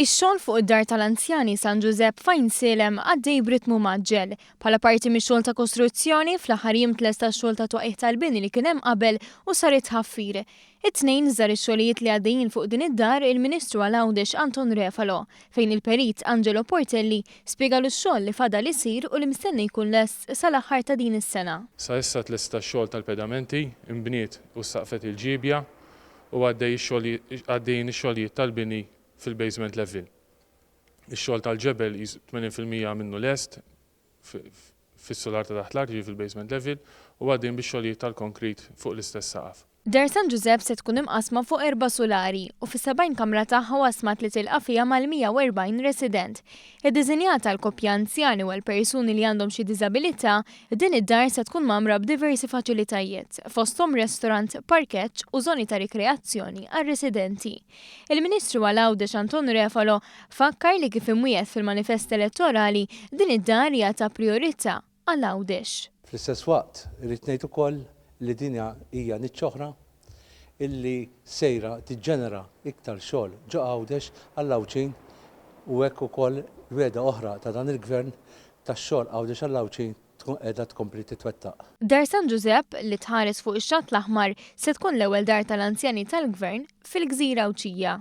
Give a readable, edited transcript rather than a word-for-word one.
Ix-xogħol fuq id-dar tal-anzjani San Giuseppe Fajn Silem għaddej b'ritmu maġġel. Bħala parti mix-xogħol ta' kostruzzjoni, fl-aħħar jiem tlesta x-xogħol ta' twaqih tal-bini li kien hemm qabel u sar it-tħaffir. It-tnejn żar ix-xogħlijiet li għaddejjin fuq din id-dar il-Ministru għal-Għawdex Anton Refalo, fejn il-Perit Angelo Portelli spjegalu x-xogħol li fadal isir u li mistenni jkun lest sal-aħħar ta' din is-sena. Sa issa tlesta x-xogħol tal-pedamenti, imbniet u saqfet il-ġibja u għaddejjin ix-xogħlijiet tal-bini fil-basement level. Ix-xogħol tal-ġebel 80% minnu lest fis-solar ta' taħt l-art fil-basement level u għaddejjin bix-xogħlijiet tal-konkrit fuq l-istess saqaf. Dar San Giuseppe se tkun imqasma fuq 4 solari u fis-70 kamra tagħha wasmat li tilqa' fiha mal-140 resident. Iddiżinjata għal koppja anzjani u għal persuni li għandhom xi diżabilità, din id-dar se tkun mamra b'diversi faċilitajiet, fosthom restorant, parkeġġ u żoni ta' rikreazzjoni għar-residenti. Il-Ministru għal-Għawdex Anton Refalo fakkar li kif imwiegħed fil-manifest elettorali din id-dar hija ta' priorità għall-Għawdex. Fl-istess waqt irrid ngħid ukoll li dinja hija niċċ oħra illi sejra tiġġenera iktar xogħol ġo Għawdex għall-Għawċin u hekk ukoll weda oħra ta' dan il-Gvern tax-xogħol Għawdex għall-Għawċin tkun qiegħda tkompli titwettaq. Dar San Giuseppe li tħares fuq ix-Xatt l-Aħmar se tkun l-ewwel dar tal-anzjani tal-Gvern fil-Gżira Awċija.